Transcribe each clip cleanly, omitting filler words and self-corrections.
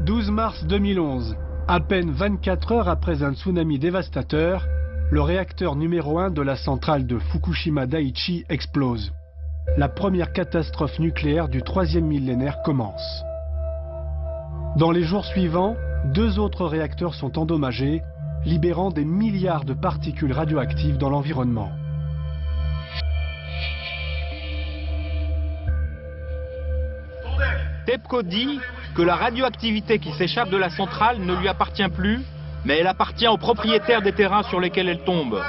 12 mars 2011, à peine 24 heures après un tsunami dévastateur, le réacteur numéro 1 de la centrale de Fukushima Daiichi explose. La première catastrophe nucléaire du 3e millénaire commence. Dans les jours suivants, 2 autres réacteurs sont endommagés, libérant des milliards de particules radioactives dans l'environnement. TEPCO dit que la radioactivité qui s'échappe de la centrale ne lui appartient plus, mais elle appartient aux propriétaires des terrains sur lesquels elle tombe.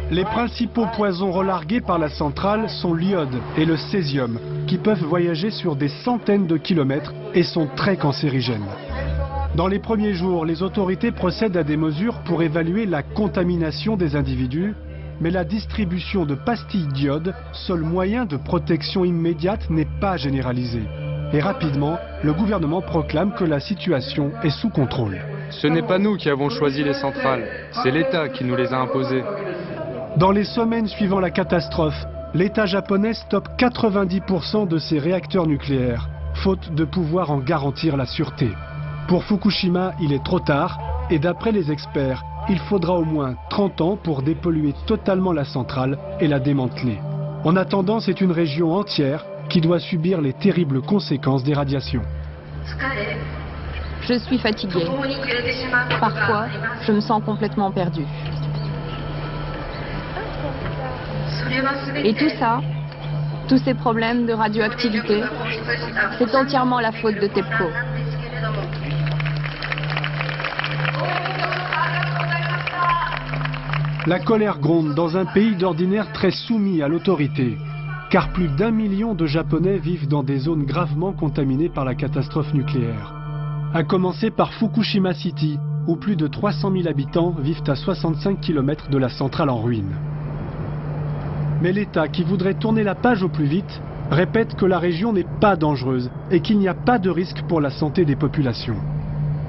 Les principaux poisons relargués par la centrale sont l'iode et le césium, qui peuvent voyager sur des centaines de kilomètres et sont très cancérigènes. Dans les premiers jours, les autorités procèdent à des mesures pour évaluer la contamination des individus, mais la distribution de pastilles d'iode, seul moyen de protection immédiate, n'est pas généralisée. Et rapidement, le gouvernement proclame que la situation est sous contrôle. Ce n'est pas nous qui avons choisi les centrales, c'est l'État qui nous les a imposées. Dans les semaines suivant la catastrophe, l'État japonais stoppe 90% de ses réacteurs nucléaires, faute de pouvoir en garantir la sûreté. Pour Fukushima, il est trop tard, et d'après les experts, il faudra au moins 30 ans pour dépolluer totalement la centrale et la démanteler. En attendant, c'est une région entière qui doit subir les terribles conséquences des radiations. Je suis fatiguée. Parfois, je me sens complètement perdue. Et tout ça, tous ces problèmes de radioactivité, c'est entièrement la faute de TEPCO. La colère gronde dans un pays d'ordinaire très soumis à l'autorité, car plus d'1 million de Japonais vivent dans des zones gravement contaminées par la catastrophe nucléaire. À commencer par Fukushima City, où plus de 300 000 habitants vivent à 65 km de la centrale en ruine. Mais l'État, qui voudrait tourner la page au plus vite, répète que la région n'est pas dangereuse et qu'il n'y a pas de risque pour la santé des populations.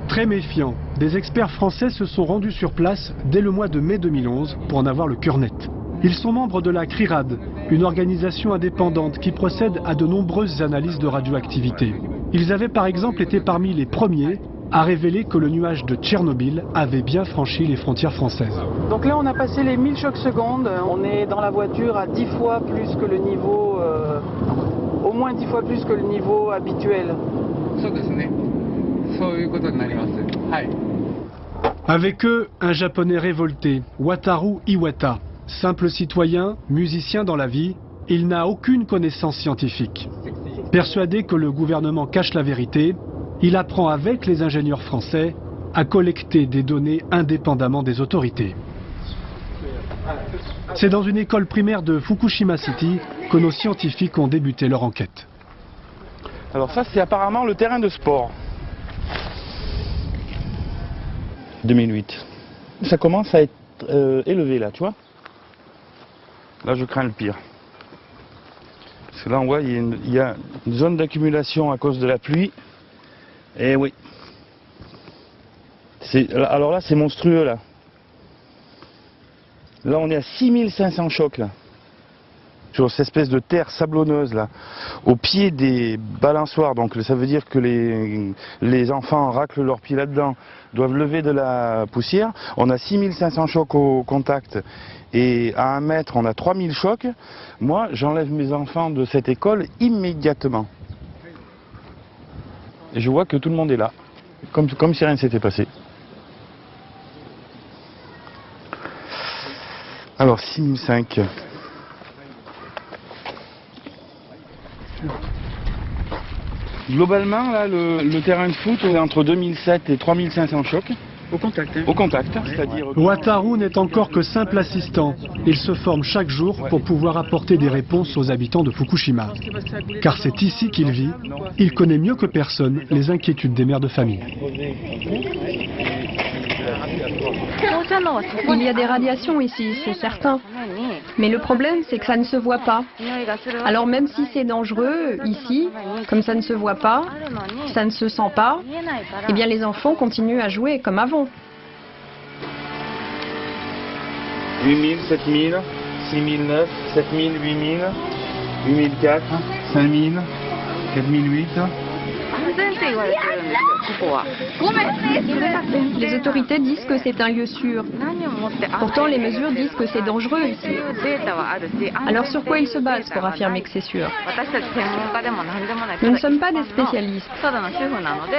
Très méfiants, des experts français se sont rendus sur place dès le mois de mai 2011 pour en avoir le cœur net. Ils sont membres de la CRIRAD, une organisation indépendante qui procède à de nombreuses analyses de radioactivité. Ils avaient par exemple été parmi les premiers à révéler que le nuage de Tchernobyl avait bien franchi les frontières françaises. Donc là on a passé les 1000 chocs secondes, on est dans la voiture à 10 fois plus que le niveau, au moins 10 fois plus que le niveau habituel. Avec eux, un japonais révolté, Wataru Iwata. Simple citoyen, musicien dans la vie, il n'a aucune connaissance scientifique. Persuadé que le gouvernement cache la vérité, il apprend avec les ingénieurs français à collecter des données indépendamment des autorités. C'est dans une école primaire de Fukushima City que nos scientifiques ont débuté leur enquête. Alors ça c'est apparemment le terrain de sport. 2008. Ça commence à être élevé là, tu vois. Là je crains le pire. Parce que là on voit il y a une zone d'accumulation à cause de la pluie. Et oui. Alors là c'est monstrueux là. Là on est à 6500 chocs là. Sur cette espèce de terre sablonneuse là, au pied des balançoires, donc ça veut dire que les enfants raclent leurs pieds là-dedans, doivent lever de la poussière. On a 6500 chocs au contact et à 1 mètre on a 3000 chocs. Moi j'enlève mes enfants de cette école immédiatement. Et je vois que tout le monde est là, comme si rien ne s'était passé. Alors 6005. Globalement, là, le terrain de foot est entre 2007 et 3500 chocs. Au contact. Au contact, c'est-à-dire... Wataru n'est encore que simple assistant. Il se forme chaque jour pour pouvoir apporter des réponses aux habitants de Fukushima. Car c'est ici qu'il vit. Il connaît mieux que personne les inquiétudes des mères de famille. Il y a des radiations ici, c'est certain. Mais le problème, c'est que ça ne se voit pas. Alors même si c'est dangereux, ici, comme ça ne se voit pas, ça ne se sent pas, eh bien les enfants continuent à jouer comme avant. 8000, 7000, 6009, 7000, 8000, 8004, 5000, 4008. Les autorités disent que c'est un lieu sûr. Pourtant, les mesures disent que c'est dangereux ici. Alors sur quoi ils se basent pour affirmer que c'est sûr? Nous ne sommes pas des spécialistes.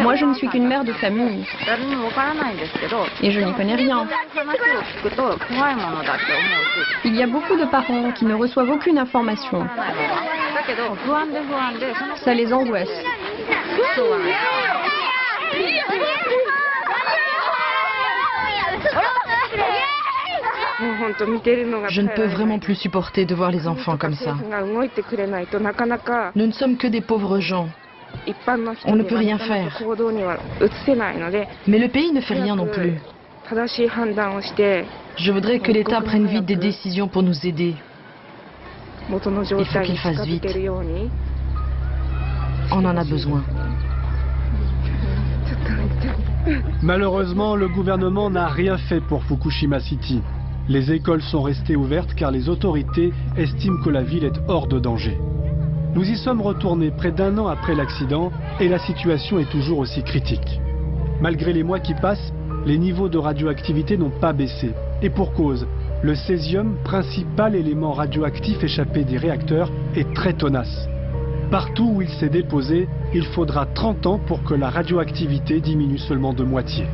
Moi, je ne suis qu'une mère de famille. Et je n'y connais rien. Il y a beaucoup de parents qui ne reçoivent aucune information. Ça les angoisse. Je ne peux vraiment plus supporter de voir les enfants comme ça. Nous ne sommes que des pauvres gens. On ne peut rien faire. Mais le pays ne fait rien non plus. Je voudrais que l'État prenne vite des décisions pour nous aider. Il faut qu'il fasse vite. On en a besoin. Malheureusement, le gouvernement n'a rien fait pour Fukushima City. Les écoles sont restées ouvertes car les autorités estiment que la ville est hors de danger. Nous y sommes retournés près d'1 an après l'accident et la situation est toujours aussi critique. Malgré les mois qui passent, les niveaux de radioactivité n'ont pas baissé. Et pour cause, le césium, principal élément radioactif échappé des réacteurs, est très tenace. Partout où il s'est déposé, il faudra 30 ans pour que la radioactivité diminue seulement de moitié.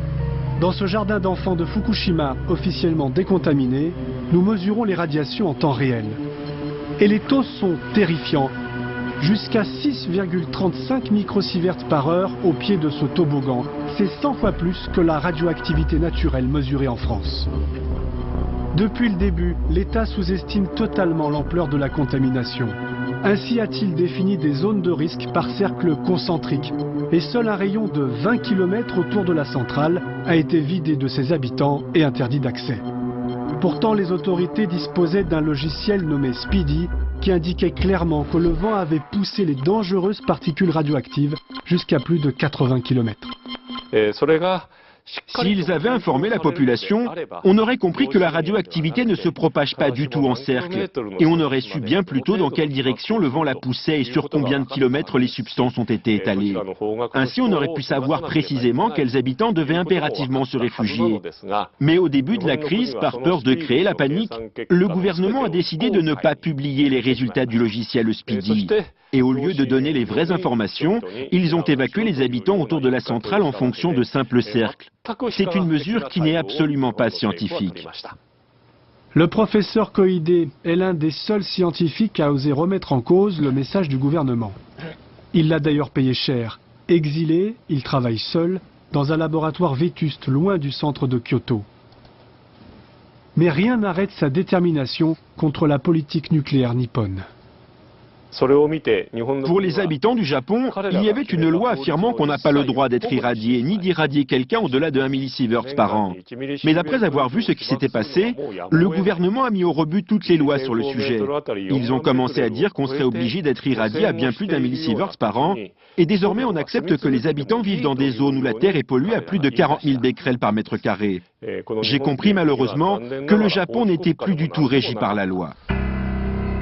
Dans ce jardin d'enfants de Fukushima, officiellement décontaminé, nous mesurons les radiations en temps réel. Et les taux sont terrifiants. Jusqu'à 6,35 microsieverts par heure au pied de ce toboggan. C'est 100 fois plus que la radioactivité naturelle mesurée en France. Depuis le début, l'État sous-estime totalement l'ampleur de la contamination. Ainsi a-t-il défini des zones de risque par cercle concentrique. Et seul un rayon de 20 km autour de la centrale a été vidé de ses habitants et interdit d'accès. Pourtant, les autorités disposaient d'un logiciel nommé Speedy qui indiquait clairement que le vent avait poussé les dangereuses particules radioactives jusqu'à plus de 80 km. S'ils avaient informé la population, on aurait compris que la radioactivité ne se propage pas du tout en cercle. Et on aurait su bien plus tôt dans quelle direction le vent la poussait et sur combien de kilomètres les substances ont été étalées. Ainsi, on aurait pu savoir précisément quels habitants devaient impérativement se réfugier. Mais au début de la crise, par peur de créer la panique, le gouvernement a décidé de ne pas publier les résultats du logiciel Speedy. Et au lieu de donner les vraies informations, ils ont évacué les habitants autour de la centrale en fonction de simples cercles. C'est une mesure qui n'est absolument pas scientifique. Le professeur Koide est l'un des seuls scientifiques à oser remettre en cause le message du gouvernement. Il l'a d'ailleurs payé cher. Exilé, il travaille seul, dans un laboratoire vétuste loin du centre de Kyoto. Mais rien n'arrête sa détermination contre la politique nucléaire nippone. Pour les habitants du Japon, il y avait une loi affirmant qu'on n'a pas le droit d'être irradié, ni d'irradier quelqu'un au-delà de 1 millisieverts par an. Mais après avoir vu ce qui s'était passé, le gouvernement a mis au rebut toutes les lois sur le sujet. Ils ont commencé à dire qu'on serait obligé d'être irradié à bien plus d'1 millisieverts par an, et désormais on accepte que les habitants vivent dans des zones où la terre est polluée à plus de 40 000 becquerels par mètre carré. J'ai compris malheureusement que le Japon n'était plus du tout régi par la loi.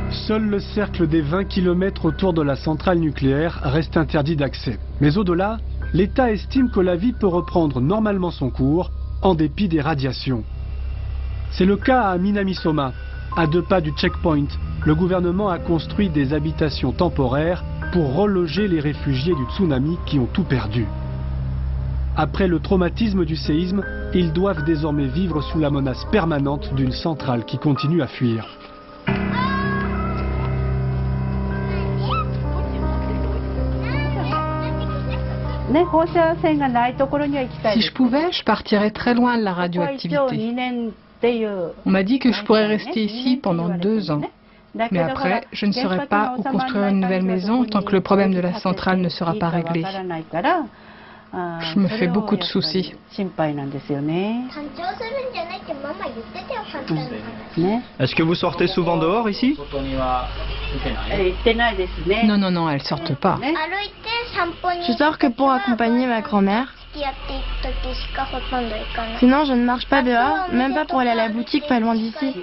Seul le cercle des 20 km autour de la centrale nucléaire reste interdit d'accès. Mais au-delà, l'État estime que la vie peut reprendre normalement son cours, en dépit des radiations. C'est le cas à Minamisoma. À 2 pas du checkpoint, le gouvernement a construit des habitations temporaires pour reloger les réfugiés du tsunami qui ont tout perdu. Après le traumatisme du séisme, ils doivent désormais vivre sous la menace permanente d'une centrale qui continue à fuir. Si je pouvais, je partirais très loin de la radioactivité. On m'a dit que je pourrais rester ici pendant 2 ans. Mais après, je ne saurais pas où construire une nouvelle maison tant que le problème de la centrale ne sera pas réglé. Je me fais beaucoup de soucis. Est-ce que vous sortez souvent dehors ici? Non, non, non, elles sortent pas. Je sors que pour accompagner ma grand-mère. Sinon, je ne marche pas dehors, même pas pour aller à la boutique pas loin d'ici.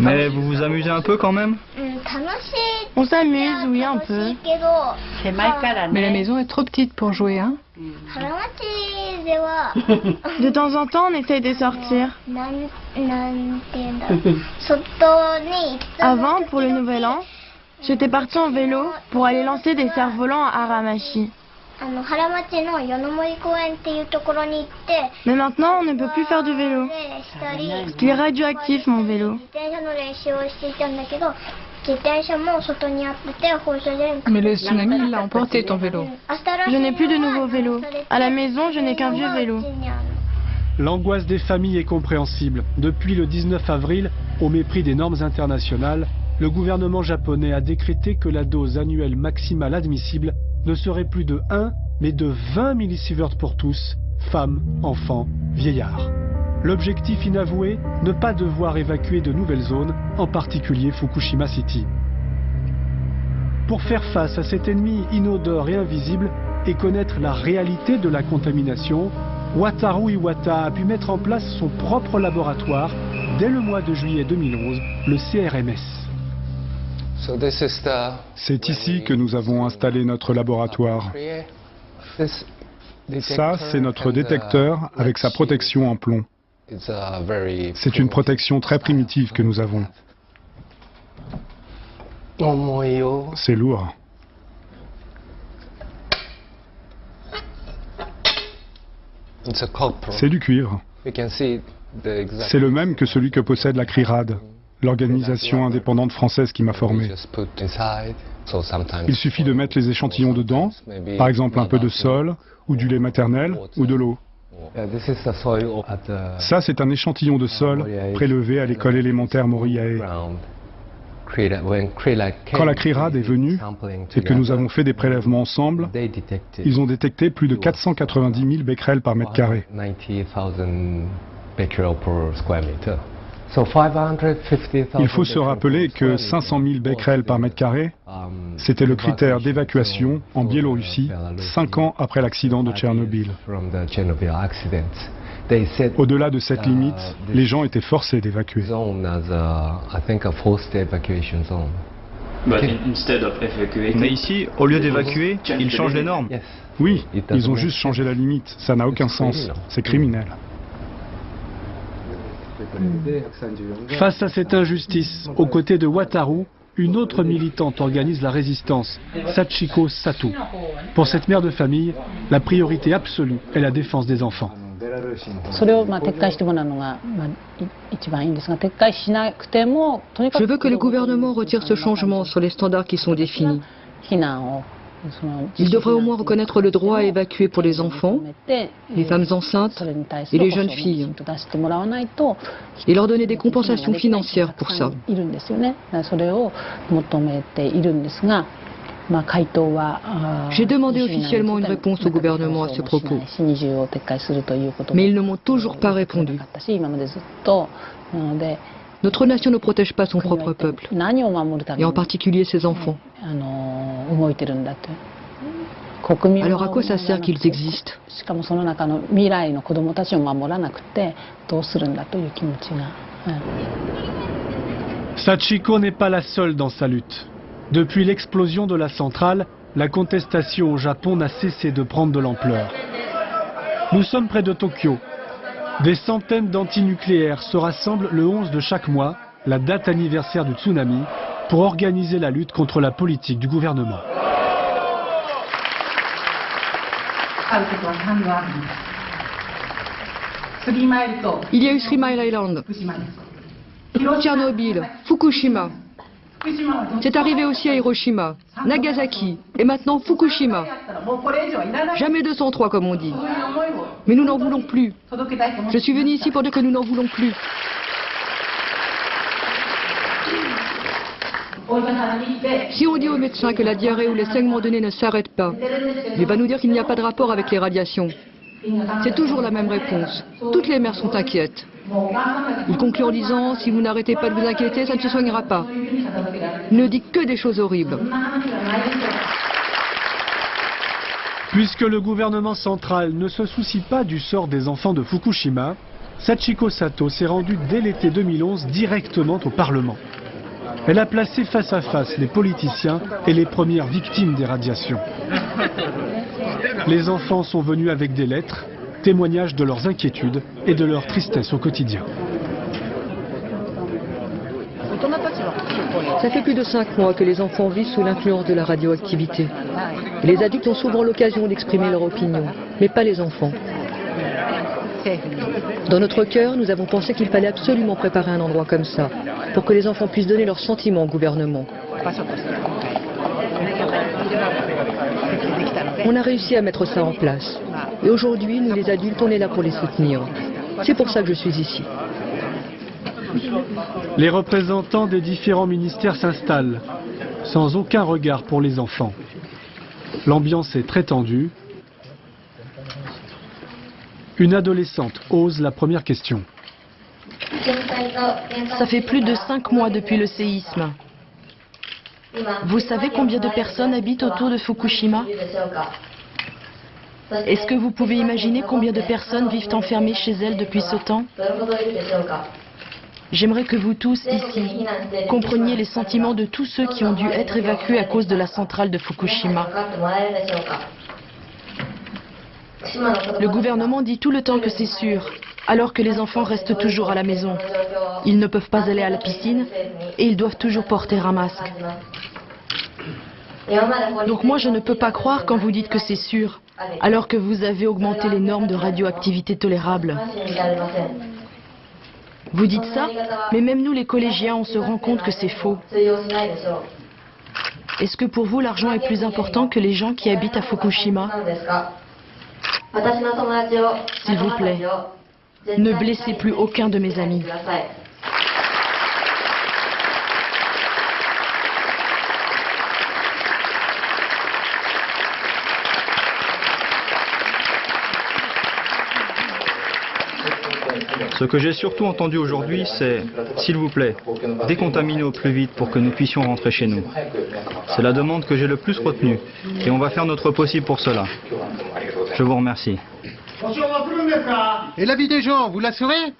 Mais vous vous amusez un peu quand même? On s'amuse, oui, un peu. Mais la maison est trop petite pour jouer, hein? De temps en temps, on essaye de sortir. Avant, pour le Nouvel An, j'étais partie en vélo pour aller lancer des cerfs-volants à Haramachi. Mais maintenant, on ne peut plus faire du vélo. Parce qu'il est radioactif, mon vélo. Mais le tsunami l'a emporté, ton vélo. Je n'ai plus de nouveau vélo. À la maison, je n'ai qu'un vieux vélo. L'angoisse des familles est compréhensible. Depuis le 19 avril, au mépris des normes internationales, le gouvernement japonais a décrété que la dose annuelle maximale admissible ne serait plus de 1, mais de 20 millisieverts pour tous, femmes, enfants, vieillards. L'objectif inavoué, ne pas devoir évacuer de nouvelles zones, en particulier Fukushima City. Pour faire face à cet ennemi inodore et invisible et connaître la réalité de la contamination, Wataru Iwata a pu mettre en place son propre laboratoire dès le mois de juillet 2011, le CRMS. C'est ici que nous avons installé notre laboratoire. Ça, c'est notre détecteur avec sa protection en plomb. C'est une protection très primitive que nous avons. C'est lourd. C'est du cuivre. C'est le même que celui que possède la CRIRAD, l'organisation indépendante française qui m'a formé. Il suffit de mettre les échantillons dedans, par exemple un peu de sol, ou du lait maternel, ou de l'eau. Ça, c'est un échantillon de sol prélevé à l'école élémentaire Moriyae. Quand la CRIRAD est venue et que nous avons fait des prélèvements ensemble, ils ont détecté plus de 490 000 becquerels par mètre carré. Il faut se rappeler que 500 000 becquerels par mètre carré, c'était le critère d'évacuation en Biélorussie 5 ans après l'accident de Tchernobyl. Au-delà de cette limite, les gens étaient forcés d'évacuer. Mais ici, au lieu d'évacuer, ils changent les normes. Oui, ils ont juste changé la limite. Ça n'a aucun sens. C'est criminel. Face à cette injustice, aux côtés de Wataru, une autre militante organise la résistance, Sachiko Sato. Pour cette mère de famille, la priorité absolue est la défense des enfants. Je veux que le gouvernement retire ce changement sur les standards qui sont définis. Il devrait au moins reconnaître le droit à évacuer pour les enfants, les femmes enceintes et les jeunes filles, et leur donner des compensations financières pour ça. J'ai demandé officiellement une réponse au gouvernement à ce propos, mais ils ne m'ont toujours pas répondu. Notre nation ne protège pas son propre peuple, et en particulier ses enfants. Alors à quoi ça sert qu'ils existent? Sachiko n'est pas la seule dans sa lutte. Depuis l'explosion de la centrale, la contestation au Japon n'a cessé de prendre de l'ampleur. Nous sommes près de Tokyo. Des centaines d'antinucléaires se rassemblent le 11 de chaque mois, la date anniversaire du tsunami, pour organiser la lutte contre la politique du gouvernement. Il y a eu 3 Mile Island, Tchernobyl, Fukushima. C'est arrivé aussi à Hiroshima, Nagasaki et maintenant Fukushima. Jamais 203 comme on dit. Mais nous n'en voulons plus. Je suis venu ici pour dire que nous n'en voulons plus. Si on dit au médecin que la diarrhée ou les saignements de nez ne s'arrêtent pas, il va nous dire qu'il n'y a pas de rapport avec les radiations. C'est toujours la même réponse. Toutes les mères sont inquiètes. Il conclut en disant, si vous n'arrêtez pas de vous inquiéter, ça ne se soignera pas. Il ne dit que des choses horribles. Puisque le gouvernement central ne se soucie pas du sort des enfants de Fukushima, Sachiko Sato s'est rendue dès l'été 2011 directement au Parlement. Elle a placé face à face les politiciens et les premières victimes des radiations. Les enfants sont venus avec des lettres, témoignages de leurs inquiétudes et de leur tristesse au quotidien. Ça fait plus de 5 mois que les enfants vivent sous l'influence de la radioactivité. Les adultes ont souvent l'occasion d'exprimer leur opinion, mais pas les enfants. Dans notre cœur, nous avons pensé qu'il fallait absolument préparer un endroit comme ça, pour que les enfants puissent donner leurs sentiments au gouvernement. On a réussi à mettre ça en place. Et aujourd'hui, nous les adultes, on est là pour les soutenir. C'est pour ça que je suis ici. Les représentants des différents ministères s'installent, sans aucun regard pour les enfants. L'ambiance est très tendue. Une adolescente ose la première question. Ça fait plus de 5 mois depuis le séisme. Vous savez combien de personnes habitent autour de Fukushima? Est-ce que vous pouvez imaginer combien de personnes vivent enfermées chez elles depuis ce temps? J'aimerais que vous tous, ici, compreniez les sentiments de tous ceux qui ont dû être évacués à cause de la centrale de Fukushima. Le gouvernement dit tout le temps que c'est sûr, alors que les enfants restent toujours à la maison. Ils ne peuvent pas aller à la piscine et ils doivent toujours porter un masque. Donc moi je ne peux pas croire quand vous dites que c'est sûr, alors que vous avez augmenté les normes de radioactivité tolérables. Vous dites ça, mais même nous les collégiens, on se rend compte que c'est faux. Est-ce que pour vous l'argent est plus important que les gens qui habitent à Fukushima? S'il vous plaît, ne blessez plus aucun de mes amis. Ce que j'ai surtout entendu aujourd'hui, c'est « s'il vous plaît, décontaminez au plus vite pour que nous puissions rentrer chez nous ». C'est la demande que j'ai le plus retenue et on va faire notre possible pour cela. Je vous remercie. Et la vie des gens, vous l'assurez?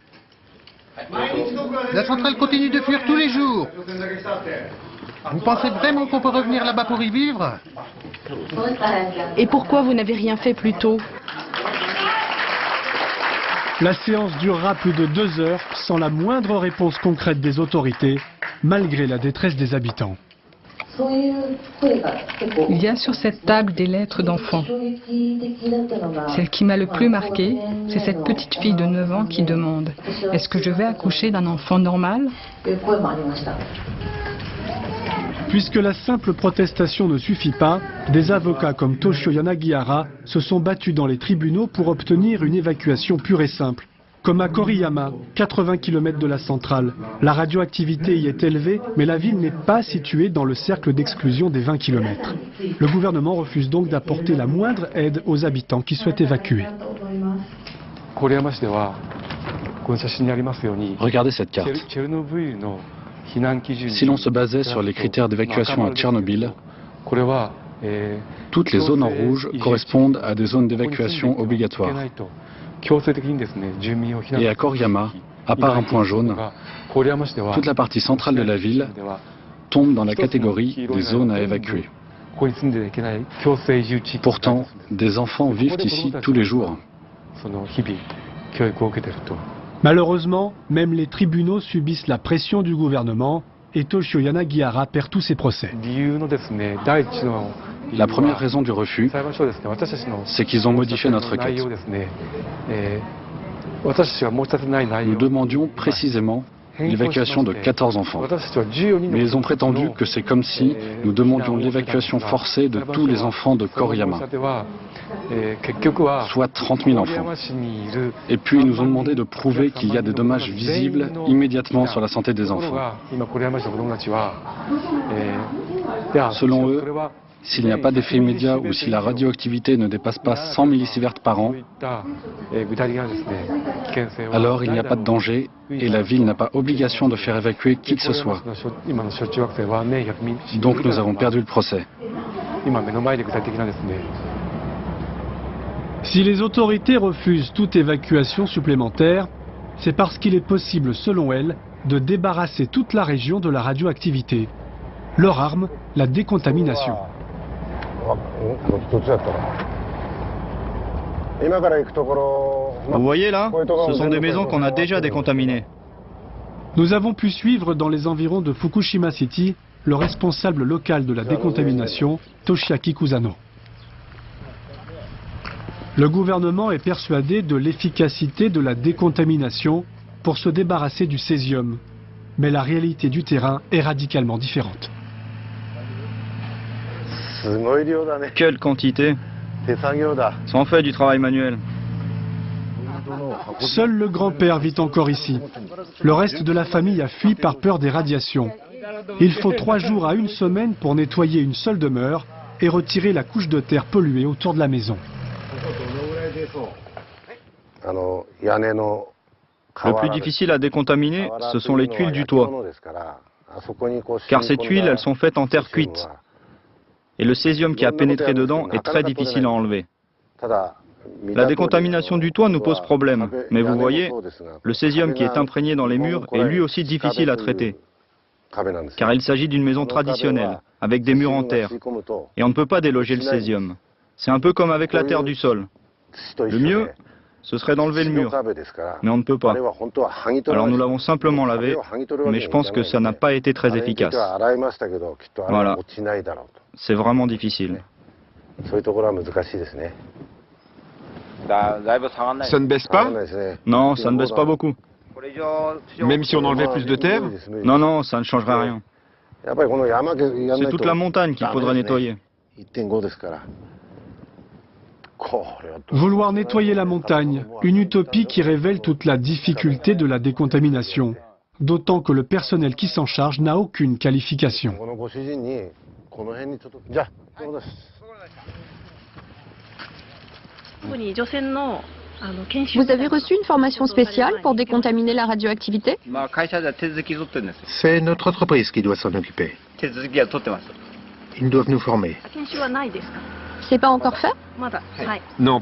La centrale continue de fuir tous les jours. Vous pensez vraiment qu'on peut revenir là-bas pour y vivre? Et pourquoi vous n'avez rien fait plus tôt? La séance durera plus de 2 heures sans la moindre réponse concrète des autorités, malgré la détresse des habitants. Il y a sur cette table des lettres d'enfants. Celle qui m'a le plus marquée, c'est cette petite fille de 9 ans qui demande « Est-ce que je vais accoucher d'un enfant normal ?» Puisque la simple protestation ne suffit pas, des avocats comme Toshio Yanagihara se sont battus dans les tribunaux pour obtenir une évacuation pure et simple. Comme à Koriyama, 80 km de la centrale. La radioactivité y est élevée, mais la ville n'est pas située dans le cercle d'exclusion des 20 km. Le gouvernement refuse donc d'apporter la moindre aide aux habitants qui souhaitent évacuer. Regardez cette carte. Si l'on se basait sur les critères d'évacuation à Tchernobyl, toutes les zones en rouge correspondent à des zones d'évacuation obligatoires. Et à Koriyama, à part un point jaune, toute la partie centrale de la ville tombe dans la catégorie des zones à évacuer. Pourtant, des enfants vivent ici tous les jours. Malheureusement, même les tribunaux subissent la pression du gouvernement et Toshio Yanagihara perd tous ses procès. La première raison du refus, c'est qu'ils ont modifié notre requête. Nous demandions précisément l'évacuation de 14 enfants. Mais ils ont prétendu que c'est comme si nous demandions l'évacuation forcée de tous les enfants de Koriyama, soit 30 000 enfants. Et puis ils nous ont demandé de prouver qu'il y a des dommages visibles immédiatement sur la santé des enfants. Selon eux, s'il n'y a pas d'effet immédiat ou si la radioactivité ne dépasse pas 100 millisieverts par an, alors il n'y a pas de danger et la ville n'a pas obligation de faire évacuer qui que ce soit. Donc nous avons perdu le procès. Si les autorités refusent toute évacuation supplémentaire, c'est parce qu'il est possible, selon elle, de débarrasser toute la région de la radioactivité. Leur arme, la décontamination. Vous voyez là, ce sont des maisons qu'on a déjà décontaminées. Nous avons pu suivre dans les environs de Fukushima City le responsable local de la décontamination, Toshiaki Kusano. Le gouvernement est persuadé de l'efficacité de la décontamination pour se débarrasser du césium. Mais la réalité du terrain est radicalement différente. Quelle quantité! Ça en fait du travail manuel. Seul le grand-père vit encore ici. Le reste de la famille a fui par peur des radiations. Il faut 3 jours à 1 semaine pour nettoyer une seule demeure et retirer la couche de terre polluée autour de la maison. Le plus difficile à décontaminer, ce sont les tuiles du toit. Car ces tuiles, elles sont faites en terre cuite. Et le césium qui a pénétré dedans est très difficile à enlever. La décontamination du toit nous pose problème. Mais vous voyez, le césium qui est imprégné dans les murs est lui aussi difficile à traiter. Car il s'agit d'une maison traditionnelle, avec des murs en terre. Et on ne peut pas déloger le césium. C'est un peu comme avec la terre du sol. Le mieux, ce serait d'enlever le mur. Mais on ne peut pas. Alors nous l'avons simplement lavé, mais je pense que ça n'a pas été très efficace. Voilà. C'est vraiment difficile. Ça ne baisse pas? Non, ça ne baisse pas beaucoup. Même si on enlevait plus de terre? Non, non, ça ne changerait rien. C'est toute la montagne qu'il faudrait nettoyer. Vouloir nettoyer la montagne, une utopie qui révèle toute la difficulté de la décontamination. D'autant que le personnel qui s'en charge n'a aucune qualification. Vous avez reçu une formation spéciale pour décontaminer la radioactivité? C'est notre entreprise qui doit s'en occuper. Ils doivent nous former. C'est pas encore fait? Non.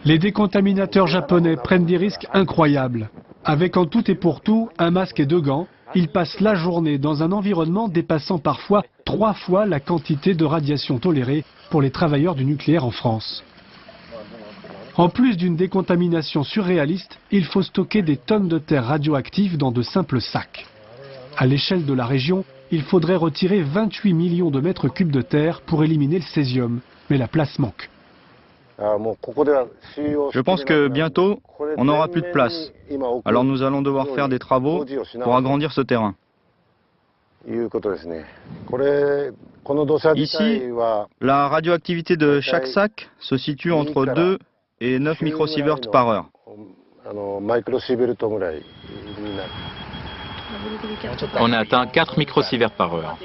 Les décontaminateurs japonais prennent des risques incroyables. Avec en tout et pour tout un masque et 2 gants, ils passent la journée dans un environnement dépassant parfois 3 fois la quantité de radiation tolérée pour les travailleurs du nucléaire en France. En plus d'une décontamination surréaliste, il faut stocker des tonnes de terre radioactive dans de simples sacs. À l'échelle de la région, il faudrait retirer 28 millions de mètres cubes de terre pour éliminer le césium, mais la place manque. Je pense que bientôt, on n'aura plus de place. Alors nous allons devoir faire des travaux pour agrandir ce terrain. Ici, la radioactivité de chaque sac se situe entre 2 et 9 microsieverts par heure. On a atteint 4 microsieverts par heure.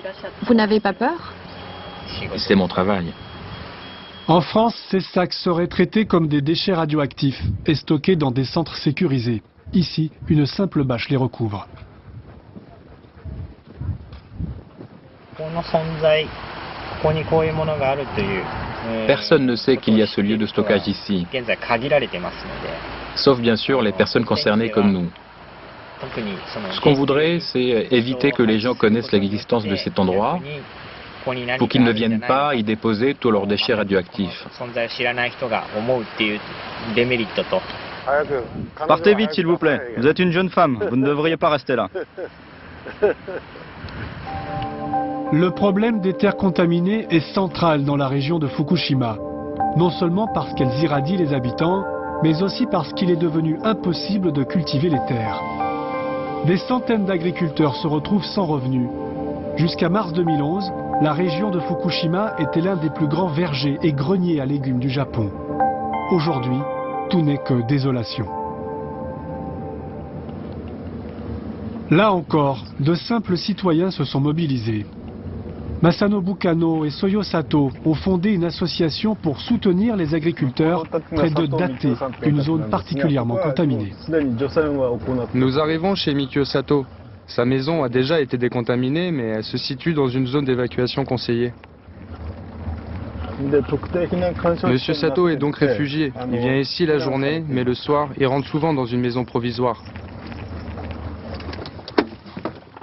Vous n'avez pas peur? C'est mon travail. En France, ces sacs seraient traités comme des déchets radioactifs et stockés dans des centres sécurisés. Ici, une simple bâche les recouvre. Personne ne sait qu'il y a ce lieu de stockage ici, sauf bien sûr les personnes concernées comme nous. Ce qu'on voudrait, c'est éviter que les gens connaissent l'existence de cet endroit pour qu'ils ne viennent pas y déposer tous leurs déchets radioactifs. Partez vite, s'il vous plaît. Vous êtes une jeune femme, vous ne devriez pas rester là. Le problème des terres contaminées est central dans la région de Fukushima. Non seulement parce qu'elles irradient les habitants, mais aussi parce qu'il est devenu impossible de cultiver les terres. Des centaines d'agriculteurs se retrouvent sans revenus. Jusqu'à mars 2011, la région de Fukushima était l'un des plus grands vergers et greniers à légumes du Japon. Aujourd'hui, tout n'est que désolation. Là encore, de simples citoyens se sont mobilisés. Masanobu Kano et Soyo Sato ont fondé une association pour soutenir les agriculteurs près de Date, une zone particulièrement contaminée. Nous arrivons chez Mikio Sato. Sa maison a déjà été décontaminée, mais elle se situe dans une zone d'évacuation conseillée. Monsieur Sato est donc réfugié. Il vient ici la journée, mais le soir, il rentre souvent dans une maison provisoire.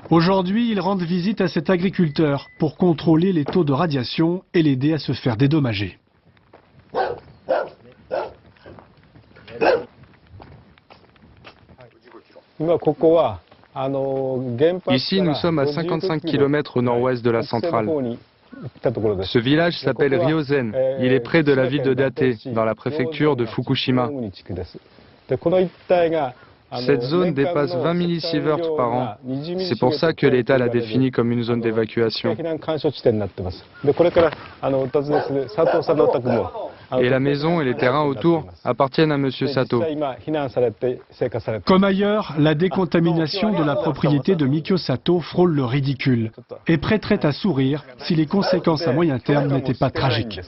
Aujourd'hui, il rend visite à cet agriculteur pour contrôler les taux de radiation et l'aider à se faire dédommager. Ici, nous sommes à 55 km au nord-ouest de la centrale. Ce village s'appelle Ryozen. Il est près de la ville de Date, dans la préfecture de Fukushima. Cette zone dépasse 20 millisieverts par an. C'est pour ça que l'État l'a définie comme une zone d'évacuation. Et la maison et les terrains autour appartiennent à Monsieur Sato. Comme ailleurs, la décontamination de la propriété de Mikio Sato frôle le ridicule et prêterait à sourire si les conséquences à moyen terme n'étaient pas tragiques.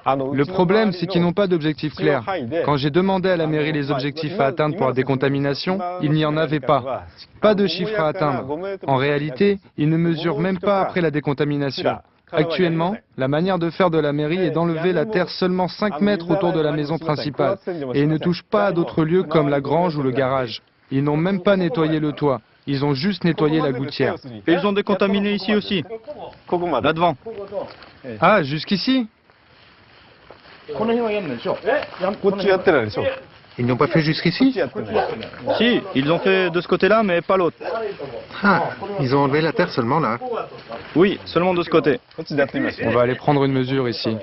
Le problème, c'est qu'ils n'ont pas d'objectif clair. Quand j'ai demandé à la mairie les objectifs à atteindre pour la décontamination, il n'y en avait pas. Pas de chiffres à atteindre. En réalité, ils ne mesurent même pas après la décontamination. Actuellement, la manière de faire de la mairie est d'enlever la terre seulement 5 mètres autour de la maison principale. Et ils ne touchent pas à d'autres lieux comme la grange ou le garage. Ils n'ont même pas nettoyé le toit. Ils ont juste nettoyé la gouttière. Et ils ont décontaminé ici aussi. Là devant. Ah, jusqu'ici? Ils n'ont pas fait jusqu'ici? Si, ils ont fait de ce côté-là, mais pas l'autre. Ah, ils ont enlevé la terre seulement là? Oui, seulement de ce côté. On va aller prendre une mesure ici.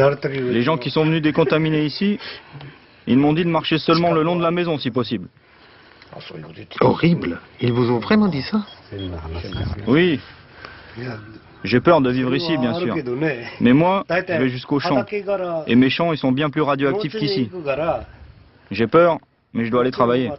Les gens qui sont venus décontaminer ici, ils m'ont dit de marcher seulement le long de la maison si possible. Horrible. Ils vous ont vraiment dit ça? Oui. J'ai peur de vivre ici, bien sûr. Mais moi, je vais jusqu'aux champs. Et mes champs, ils sont bien plus radioactifs qu'ici. J'ai peur, mais je dois aller travailler.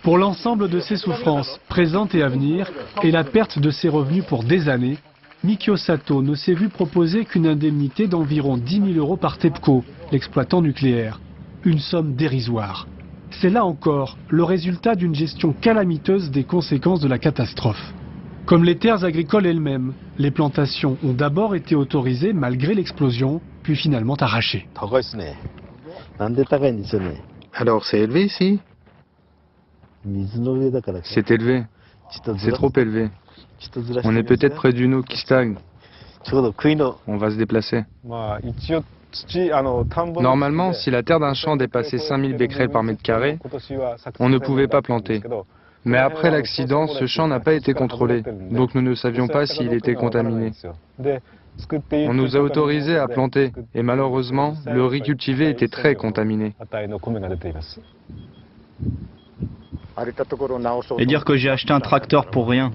Pour l'ensemble de ses souffrances, présentes et à venir, et la perte de ses revenus pour des années, Mikio Sato ne s'est vu proposer qu'une indemnité d'environ 10 000 € par TEPCO, l'exploitant nucléaire. Une somme dérisoire. C'est là encore le résultat d'une gestion calamiteuse des conséquences de la catastrophe. Comme les terres agricoles elles-mêmes, les plantations ont d'abord été autorisées malgré l'explosion, puis finalement arrachées. Alors c'est élevé ici? C'est élevé. C'est trop élevé. On est peut-être près d'une eau qui stagne. On va se déplacer. Normalement, si la terre d'un champ dépassait 5000 becquerels par mètre carré, on ne pouvait pas planter. Mais après l'accident, ce champ n'a pas été contrôlé, donc nous ne savions pas s'il était contaminé. On nous a autorisés à planter, et malheureusement, le riz cultivé était très contaminé. Et dire que j'ai acheté un tracteur pour rien.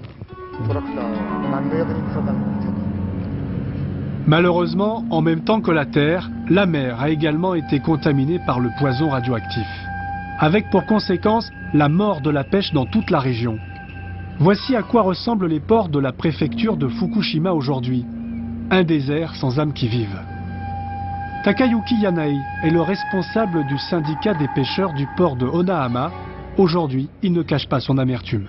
Malheureusement, en même temps que la terre, la mer a également été contaminée par le poison radioactif, avec pour conséquence la mort de la pêche dans toute la région. Voici à quoi ressemblent les ports de la préfecture de Fukushima aujourd'hui. Un désert sans âme qui vive. Takayuki Yanai est le responsable du syndicat des pêcheurs du port de Onahama. Aujourd'hui, il ne cache pas son amertume.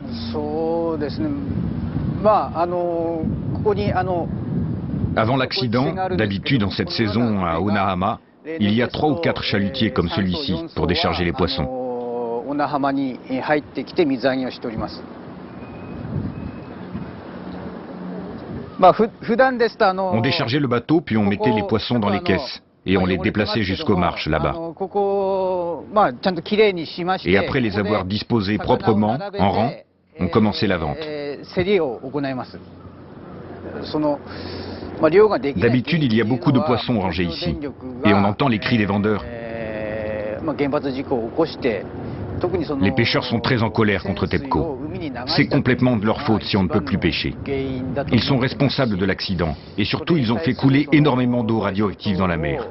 Avant l'accident, d'habitude en cette saison à Onahama, il y a 3 ou 4 chalutiers comme celui-ci pour décharger les poissons. On déchargeait le bateau puis on mettait les poissons dans les caisses et on les déplaçait jusqu'aux marches là-bas. Et après les avoir disposés proprement, en rang, on commençait la vente. D'habitude, il y a beaucoup de poissons rangés ici, et on entend les cris des vendeurs. Les pêcheurs sont très en colère contre TEPCO. C'est complètement de leur faute si on ne peut plus pêcher. Ils sont responsables de l'accident, et surtout ils ont fait couler énormément d'eau radioactive dans la mer.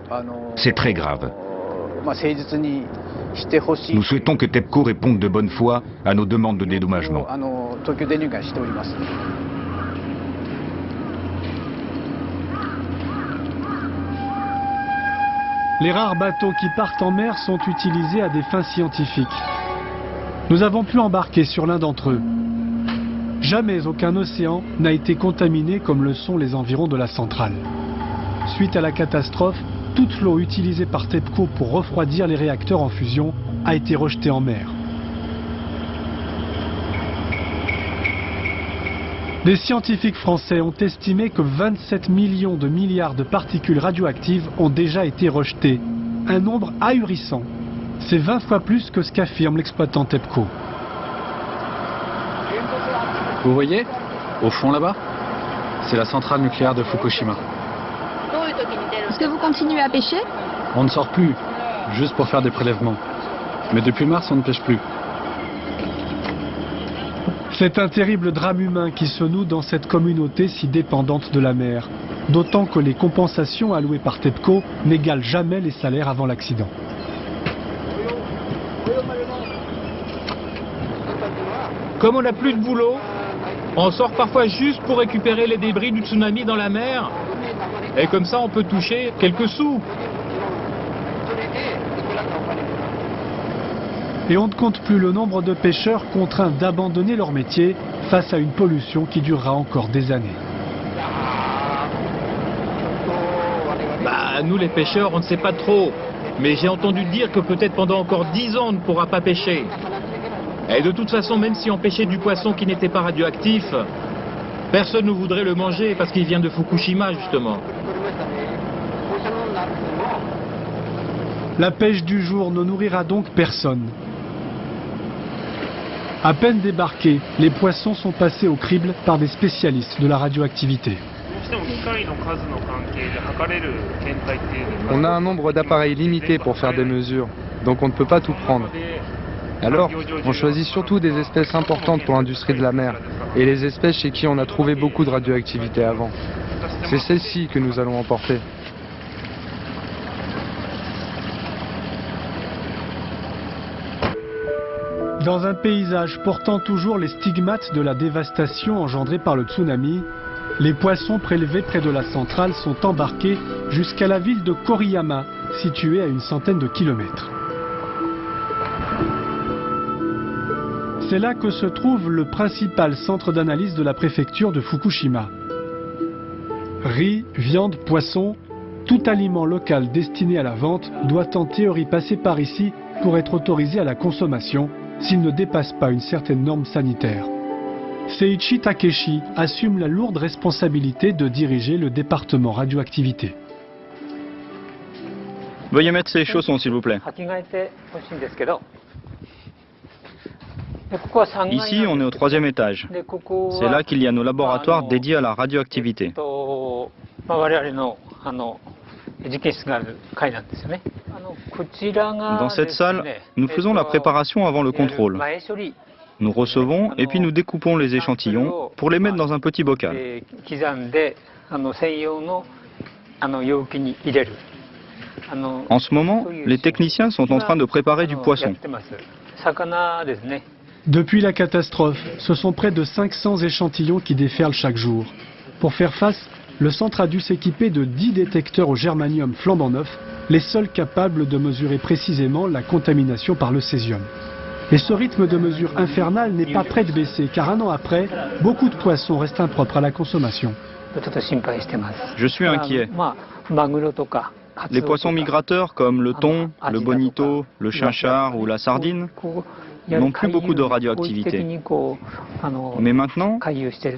C'est très grave. Nous souhaitons que TEPCO réponde de bonne foi à nos demandes de dédommagement. Les rares bateaux qui partent en mer sont utilisés à des fins scientifiques. Nous avons pu embarquer sur l'un d'entre eux. Jamais aucun océan n'a été contaminé comme le sont les environs de la centrale. Suite à la catastrophe, toute l'eau utilisée par TEPCO pour refroidir les réacteurs en fusion a été rejetée en mer. Les scientifiques français ont estimé que 27 millions de milliards de particules radioactives ont déjà été rejetées. Un nombre ahurissant. C'est 20 fois plus que ce qu'affirme l'exploitant TEPCO. Vous voyez, au fond là-bas, c'est la centrale nucléaire de Fukushima. Est-ce que vous continuez à pêcher? On ne sort plus, juste pour faire des prélèvements. Mais depuis mars, on ne pêche plus. C'est un terrible drame humain qui se noue dans cette communauté si dépendante de la mer. D'autant que les compensations allouées par TEPCO n'égalent jamais les salaires avant l'accident. Comme on n'a plus de boulot, on sort parfois juste pour récupérer les débris du tsunami dans la mer. Et comme ça, on peut toucher quelques sous. Et on ne compte plus le nombre de pêcheurs contraints d'abandonner leur métier face à une pollution qui durera encore des années. Bah, nous les pêcheurs, on ne sait pas trop. Mais j'ai entendu dire que peut-être pendant encore 10 ans, on ne pourra pas pêcher. Et de toute façon, même si on pêchait du poisson qui n'était pas radioactif, personne ne voudrait le manger parce qu'il vient de Fukushima, justement. La pêche du jour ne nourrira donc personne. À peine débarqués, les poissons sont passés au crible par des spécialistes de la radioactivité. On a un nombre d'appareils limité pour faire des mesures, donc on ne peut pas tout prendre. Alors, on choisit surtout des espèces importantes pour l'industrie de la mer, et les espèces chez qui on a trouvé beaucoup de radioactivité avant. C'est celles-ci que nous allons emporter. Dans un paysage portant toujours les stigmates de la dévastation engendrée par le tsunami, les poissons prélevés près de la centrale sont embarqués jusqu'à la ville de Koriyama, située à une centaine de kilomètres. C'est là que se trouve le principal centre d'analyse de la préfecture de Fukushima. Riz, viande, poisson, tout aliment local destiné à la vente doit en théorie passer par ici pour être autorisé à la consommation s'il ne dépasse pas une certaine norme sanitaire. Seiichi Takeshi assume la lourde responsabilité de diriger le département radioactivité. Veuillez mettre ces chaussons, s'il vous plaît. Ici, on est au 3e étage. C'est là qu'il y a nos laboratoires dédiés à la radioactivité. Dans cette salle, nous faisons la préparation avant le contrôle. Nous recevons et puis nous découpons les échantillons pour les mettre dans un petit bocal. En ce moment, les techniciens sont en train de préparer du poisson. Depuis la catastrophe, ce sont près de 500 échantillons qui déferlent chaque jour. Pour faire face, le centre a dû s'équiper de 10 détecteurs au germanium flambant neuf, les seuls capables de mesurer précisément la contamination par le césium. Et ce rythme de mesure infernal n'est pas prêt de baisser, car un an après, beaucoup de poissons restent impropres à la consommation. Je suis inquiet. Les poissons migrateurs comme le thon, le bonito, le chinchard ou la sardine n'ont plus beaucoup de radioactivité. Mais maintenant,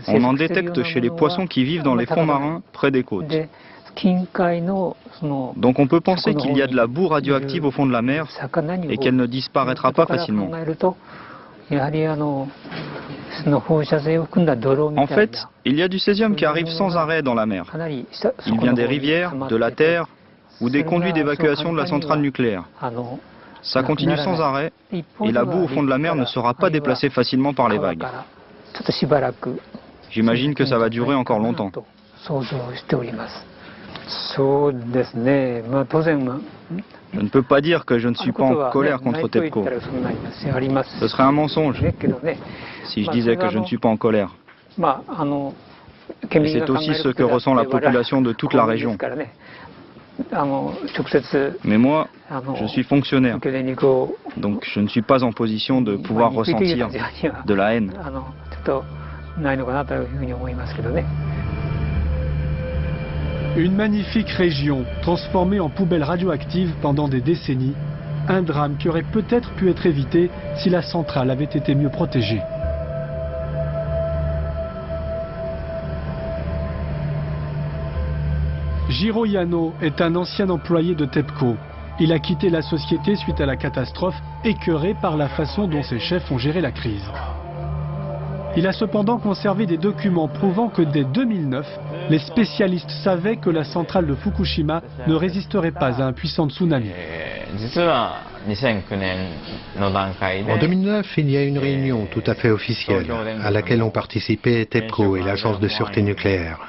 on en détecte chez les poissons qui vivent dans les fonds marins près des côtes. Donc on peut penser qu'il y a de la boue radioactive au fond de la mer et qu'elle ne disparaîtra pas facilement. En fait, il y a du césium qui arrive sans arrêt dans la mer. Il vient des rivières, de la terre ou des conduits d'évacuation de la centrale nucléaire. Ça continue sans arrêt et la boue au fond de la mer ne sera pas déplacée facilement par les vagues. J'imagine que ça va durer encore longtemps. Je ne peux pas dire que je ne suis pas en colère contre TEPCO. Ce serait un mensonge si je disais que je ne suis pas en colère. Et c'est aussi ce que ressent la population de toute la région. Mais moi, je suis fonctionnaire, donc je ne suis pas en position de pouvoir ressentir de la haine. Une magnifique région transformée en poubelle radioactive pendant des décennies, un drame qui aurait peut-être pu être évité si la centrale avait été mieux protégée. Jiro Yano est un ancien employé de TEPCO. Il a quitté la société suite à la catastrophe, écœuré par la façon dont ses chefs ont géré la crise. Il a cependant conservé des documents prouvant que dès 2009, les spécialistes savaient que la centrale de Fukushima ne résisterait pas à un puissant tsunami. En 2009, il y a une réunion tout à fait officielle à laquelle ont participé TEPCO et l'Agence de sûreté nucléaire.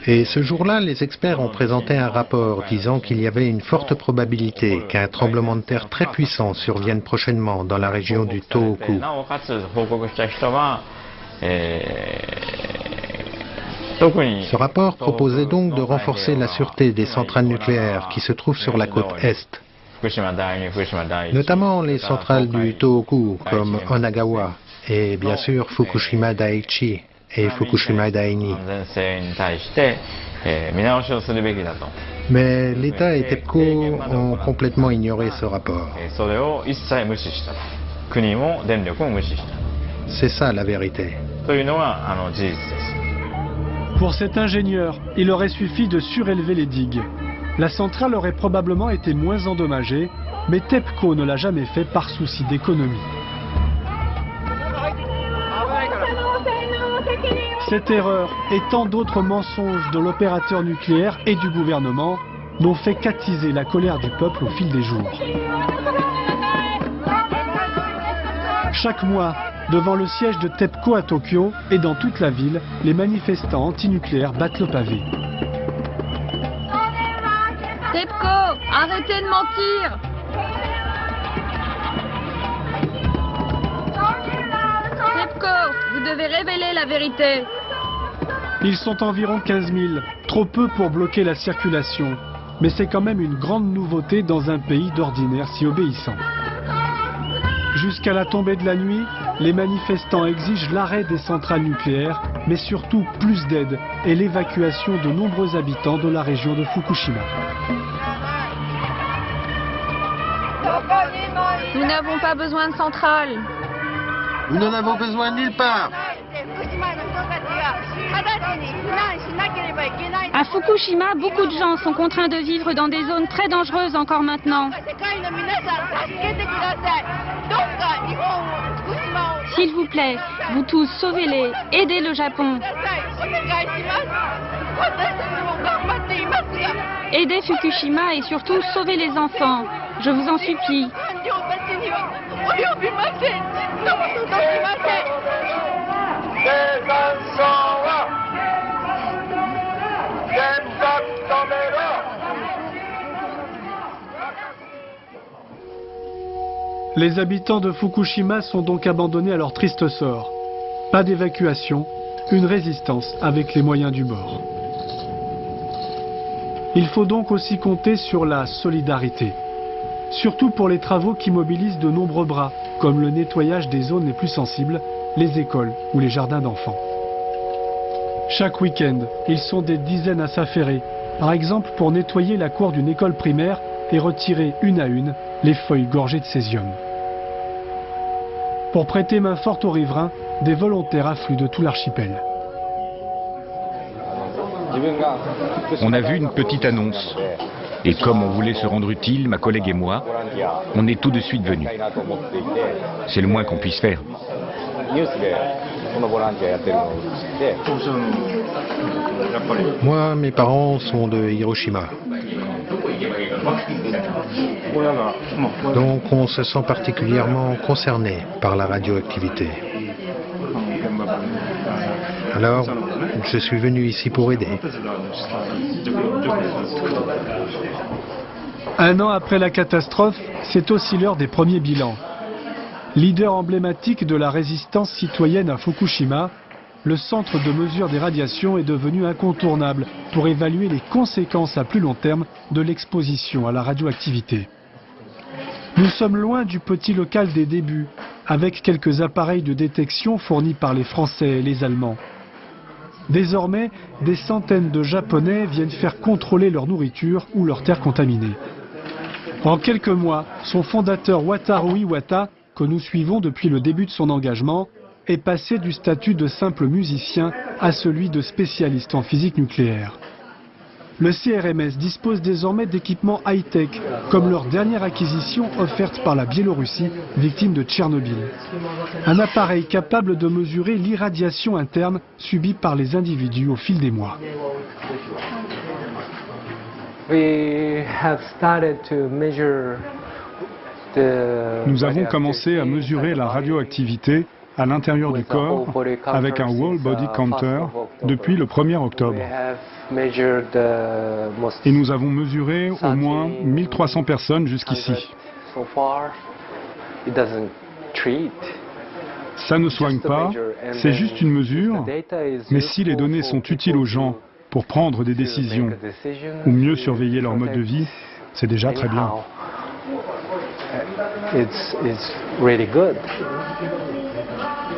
Et ce jour-là, les experts ont présenté un rapport disant qu'il y avait une forte probabilité qu'un tremblement de terre très puissant survienne prochainement dans la région du Tohoku. Ce rapport proposait donc de renforcer la sûreté des centrales nucléaires qui se trouvent sur la côte Est, notamment les centrales du Tohoku comme Onagawa et bien sûr Fukushima Daiichi et Fukushima Daini. Mais l'État et TEPCO ont complètement ignoré ce rapport. C'est ça la vérité. Pour cet ingénieur, il aurait suffi de surélever les digues. La centrale aurait probablement été moins endommagée, mais TEPCO ne l'a jamais fait par souci d'économie. Cette erreur et tant d'autres mensonges de l'opérateur nucléaire et du gouvernement n'ont fait qu'attiser la colère du peuple au fil des jours. Chaque mois, devant le siège de TEPCO à Tokyo et dans toute la ville, les manifestants antinucléaires battent le pavé. TEPCO, arrêtez de mentir! TEPCO, vous devez révéler la vérité. Ils sont environ 15 000, trop peu pour bloquer la circulation. Mais c'est quand même une grande nouveauté dans un pays d'ordinaire si obéissant. Jusqu'à la tombée de la nuit, les manifestants exigent l'arrêt des centrales nucléaires, mais surtout plus d'aide et l'évacuation de nombreux habitants de la région de Fukushima. Nous n'avons pas besoin de centrales. Nous n'en avons besoin nulle part. À Fukushima, beaucoup de gens sont contraints de vivre dans des zones très dangereuses encore maintenant. S'il vous plaît, vous tous, sauvez-les, aidez le Japon. Aidez Fukushima et surtout sauvez les enfants. Je vous en supplie. Les habitants de Fukushima sont donc abandonnés à leur triste sort. Pas d'évacuation, une résistance avec les moyens du bord. Il faut donc aussi compter sur la solidarité. Surtout pour les travaux qui mobilisent de nombreux bras, comme le nettoyage des zones les plus sensibles, les écoles ou les jardins d'enfants. Chaque week-end, ils sont des dizaines à s'affairer, par exemple pour nettoyer la cour d'une école primaire et retirer une à une les feuilles gorgées de césium. Pour prêter main forte aux riverains, des volontaires affluent de tout l'archipel. On a vu une petite annonce. Et comme on voulait se rendre utile, ma collègue et moi, on est tout de suite venus. C'est le moins qu'on puisse faire. Moi, mes parents sont de Hiroshima. Donc on se sent particulièrement concerné par la radioactivité. Alors, je suis venu ici pour aider. Un an après la catastrophe, c'est aussi l'heure des premiers bilans. Leader emblématique de la résistance citoyenne à Fukushima, le centre de mesure des radiations est devenu incontournable pour évaluer les conséquences à plus long terme de l'exposition à la radioactivité. Nous sommes loin du petit local des débuts, avec quelques appareils de détection fournis par les Français et les Allemands. Désormais, des centaines de Japonais viennent faire contrôler leur nourriture ou leurs terres contaminées. En quelques mois, son fondateur Wataru Iwata, que nous suivons depuis le début de son engagement, est passé du statut de simple musicien à celui de spécialiste en physique nucléaire. Le CRMS dispose désormais d'équipements high-tech, comme leur dernière acquisition offerte par la Biélorussie, victime de Tchernobyl. Un appareil capable de mesurer l'irradiation interne subie par les individus au fil des mois. Nous avons commencé à mesurer la radioactivité à l'intérieur du corps avec un Whole Body Counter depuis le 1er octobre. Et nous avons mesuré au moins 1300 personnes jusqu'ici. Ça ne soigne pas, c'est juste une mesure, mais si les données sont utiles aux gens pour prendre des décisions ou mieux surveiller leur mode de vie, c'est déjà très bien.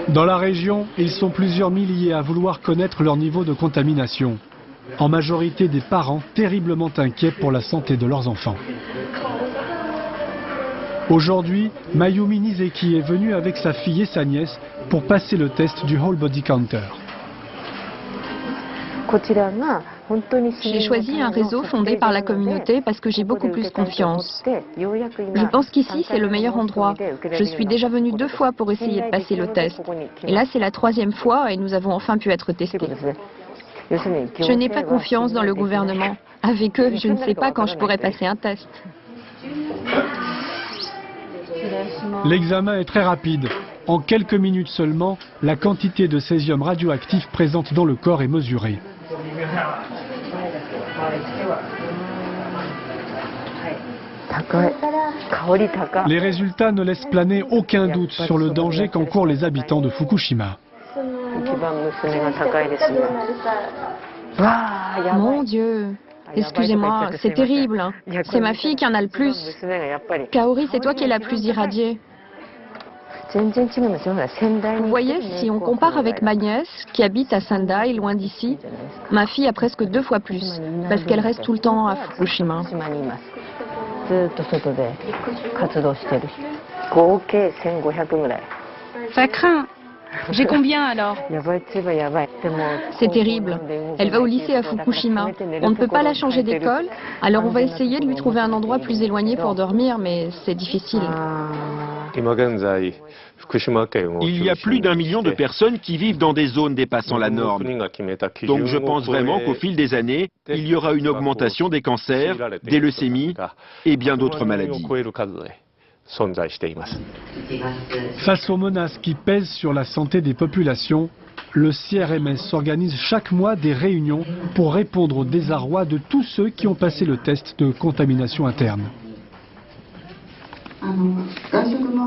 Dans la région, ils sont plusieurs milliers à vouloir connaître leur niveau de contamination. En majorité des parents terriblement inquiets pour la santé de leurs enfants. Aujourd'hui, Mayumi Nizeki est venue avec sa fille et sa nièce pour passer le test du Whole Body Counter. J'ai choisi un réseau fondé par la communauté parce que j'ai beaucoup plus confiance. Je pense qu'ici, c'est le meilleur endroit. Je suis déjà venue 2 fois pour essayer de passer le test. Et là, c'est la 3e fois et nous avons enfin pu être testés. Je n'ai pas confiance dans le gouvernement. Avec eux, je ne sais pas quand je pourrai passer un test. L'examen est très rapide. En quelques minutes seulement, la quantité de césium radioactif présente dans le corps est mesurée. Les résultats ne laissent planer aucun doute sur le danger qu'encourent les habitants de Fukushima. Mon Dieu, excusez-moi, c'est terrible. C'est ma fille qui en a le plus. Kaori, c'est toi qui es la plus irradiée. Vous voyez, si on compare avec ma nièce, qui habite à Sendai, loin d'ici, ma fille a presque 2 fois plus, parce qu'elle reste tout le temps à Fukushima. Ça craint. J'ai combien alors? C'est terrible. Elle va au lycée à Fukushima. On ne peut pas la changer d'école, alors on va essayer de lui trouver un endroit plus éloigné pour dormir, mais c'est difficile. Il y a plus d'1 million de personnes qui vivent dans des zones dépassant la norme. Donc je pense vraiment qu'au fil des années, il y aura une augmentation des cancers, des leucémies et bien d'autres maladies. Face aux menaces qui pèsent sur la santé des populations, le CRMS s'organise chaque mois des réunions pour répondre au désarroi de tous ceux qui ont passé le test de contamination interne.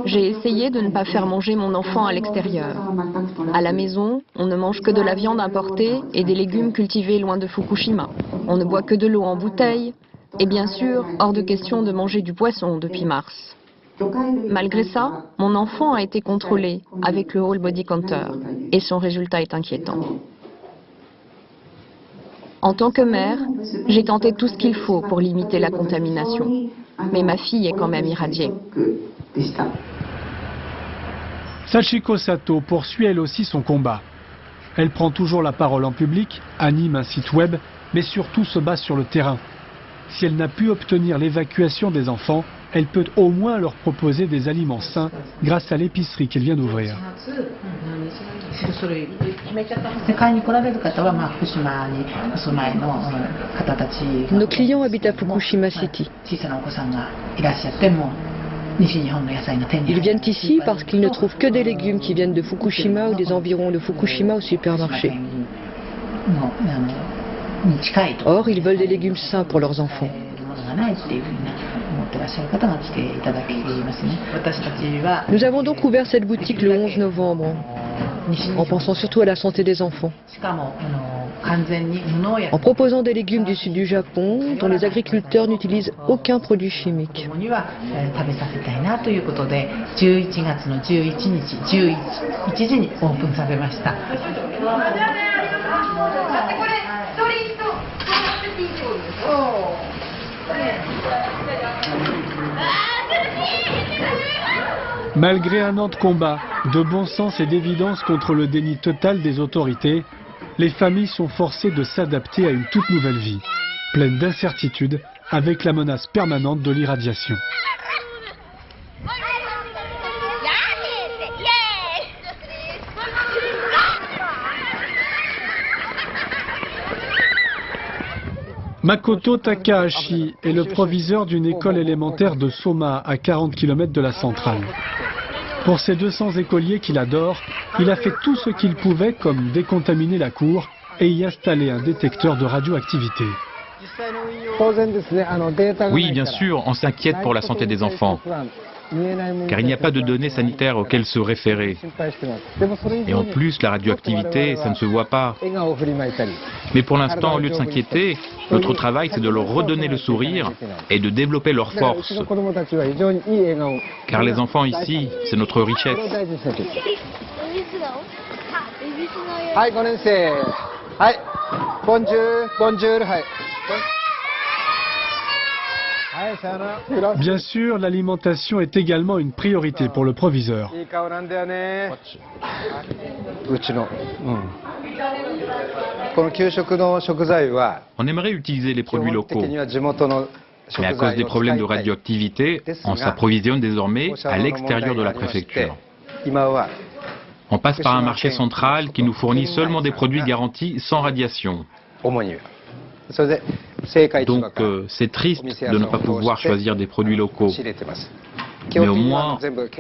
J'ai essayé de ne pas faire manger mon enfant à l'extérieur. À la maison, on ne mange que de la viande importée et des légumes cultivés loin de Fukushima. On ne boit que de l'eau en bouteille. Et bien sûr, hors de question de manger du poisson depuis mars. Malgré ça, mon enfant a été contrôlé avec le Whole Body Counter et son résultat est inquiétant. En tant que mère, j'ai tenté tout ce qu'il faut pour limiter la contamination, mais ma fille est quand même irradiée. Sachiko Sato poursuit elle aussi son combat. Elle prend toujours la parole en public, anime un site web, mais surtout se bat sur le terrain. Si elle n'a pu obtenir l'évacuation des enfants, elle peut au moins leur proposer des aliments sains grâce à l'épicerie qu'elle vient d'ouvrir. Nos clients habitent à Fukushima City. Ils viennent ici parce qu'ils ne trouvent que des légumes qui viennent de Fukushima ou des environs de Fukushima au supermarché. Or, ils veulent des légumes sains pour leurs enfants. Nous avons donc ouvert cette boutique le 11 novembre. en pensant surtout à la santé des enfants. En proposant des légumes du sud du Japon, dont les agriculteurs n'utilisent aucun produit chimique. Malgré un an de combat, de bon sens et d'évidence contre le déni total des autorités, les familles sont forcées de s'adapter à une toute nouvelle vie, pleine d'incertitudes, avec la menace permanente de l'irradiation. Makoto Takahashi est le proviseur d'une école élémentaire de Soma, à 40 km de la centrale. Pour ses 200 écoliers qu'il adore, il a fait tout ce qu'il pouvait comme décontaminer la cour et y installer un détecteur de radioactivité. Oui, bien sûr, on s'inquiète pour la santé des enfants, car il n'y a pas de données sanitaires auxquelles se référer. Et en plus, la radioactivité, ça ne se voit pas. Mais pour l'instant, au lieu de s'inquiéter, notre travail, c'est de leur redonner le sourire et de développer leur force. Car les enfants ici, c'est notre richesse. Bien sûr, l'alimentation est également une priorité pour le proviseur. On aimerait utiliser les produits locaux, mais à cause des problèmes de radioactivité, on s'approvisionne désormais à l'extérieur de la préfecture. On passe par un marché central qui nous fournit seulement des produits garantis sans radiation. Donc c'est triste de ne pas pouvoir choisir des produits locaux. Mais au moins,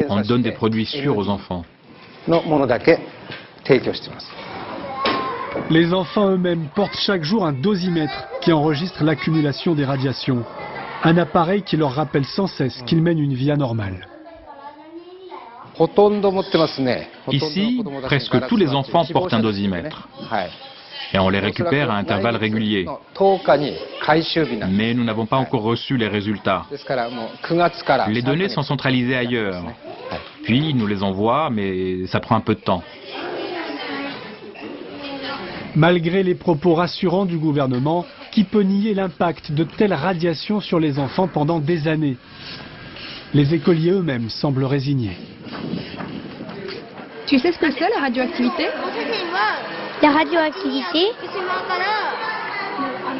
on donne des produits sûrs aux enfants. Les enfants eux-mêmes portent chaque jour un dosimètre qui enregistre l'accumulation des radiations. Un appareil qui leur rappelle sans cesse qu'ils mènent une vie anormale. Ici, presque tous les enfants portent un dosimètre. Et on les récupère à intervalles réguliers. Mais nous n'avons pas encore reçu les résultats. Les données sont centralisées ailleurs. Puis ils nous les envoient, mais ça prend un peu de temps. Malgré les propos rassurants du gouvernement, qui peut nier l'impact de telles radiations sur les enfants pendant des années? Les écoliers eux-mêmes semblent résignés. Tu sais ce que c'est la radioactivité? La radioactivité,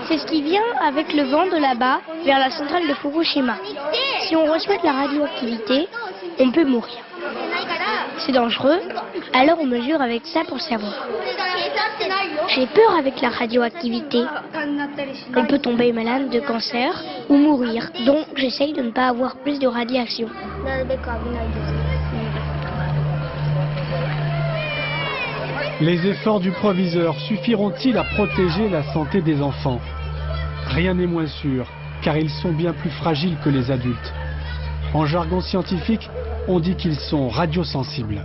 c'est ce qui vient avec le vent de là-bas vers la centrale de Fukushima. Si on reçoit de la radioactivité, on peut mourir. C'est dangereux, alors on mesure avec ça pour savoir. J'ai peur avec la radioactivité. On peut tomber malade de cancer ou mourir, donc j'essaye de ne pas avoir plus de radiation. Les efforts du proviseur suffiront-ils à protéger la santé des enfants? Rien n'est moins sûr, car ils sont bien plus fragiles que les adultes. En jargon scientifique, on dit qu'ils sont radiosensibles.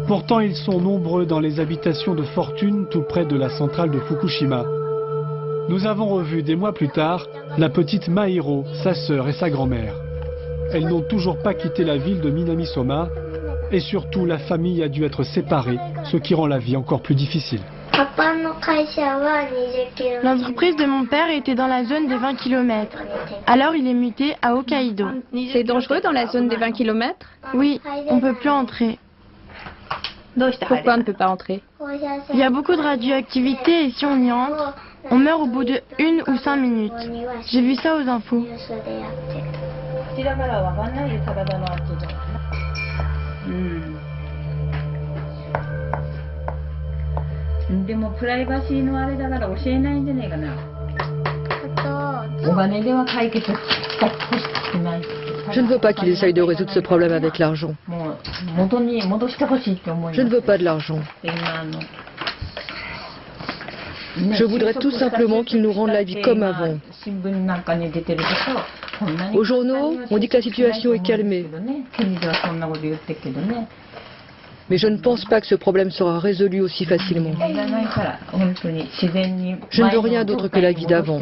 Pourtant, ils sont nombreux dans les habitations de fortune tout près de la centrale de Fukushima. Nous avons revu des mois plus tard la petite Mahiro, sa sœur et sa grand-mère. Elles n'ont toujours pas quitté la ville de Minamisoma et surtout la famille a dû être séparée, ce qui rend la vie encore plus difficile. L'entreprise de mon père était dans la zone des 20 km. Alors il est muté à Hokkaido. C'est dangereux dans la zone des 20 km? Oui, on ne peut plus entrer. Pourquoi on ne peut pas entrer? Il y a beaucoup de radioactivité et si on y entre, on meurt au bout de 1 ou 5 minutes. J'ai vu ça aux infos. Je ne veux pas qu'il essaye de résoudre ce problème avec l'argent. Je ne veux pas de l'argent. Je voudrais tout simplement qu'il nous rende la vie comme avant. Aux journaux, on dit que la situation est calmée. Mais je ne pense pas que ce problème sera résolu aussi facilement. Je ne veux rien d'autre que la vie d'avant.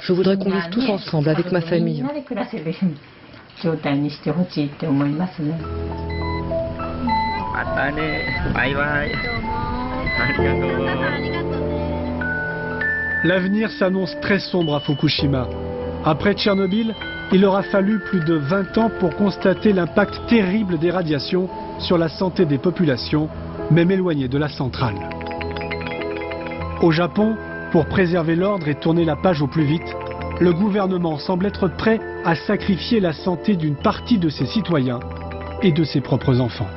Je voudrais qu'on vive tous ensemble avec ma famille. L'avenir s'annonce très sombre à Fukushima. Après Tchernobyl, il aura fallu plus de 20 ans pour constater l'impact terrible des radiations sur la santé des populations, même éloignées de la centrale. Au Japon, pour préserver l'ordre et tourner la page au plus vite, le gouvernement semble être prêt à sacrifier la santé d'une partie de ses citoyens et de ses propres enfants.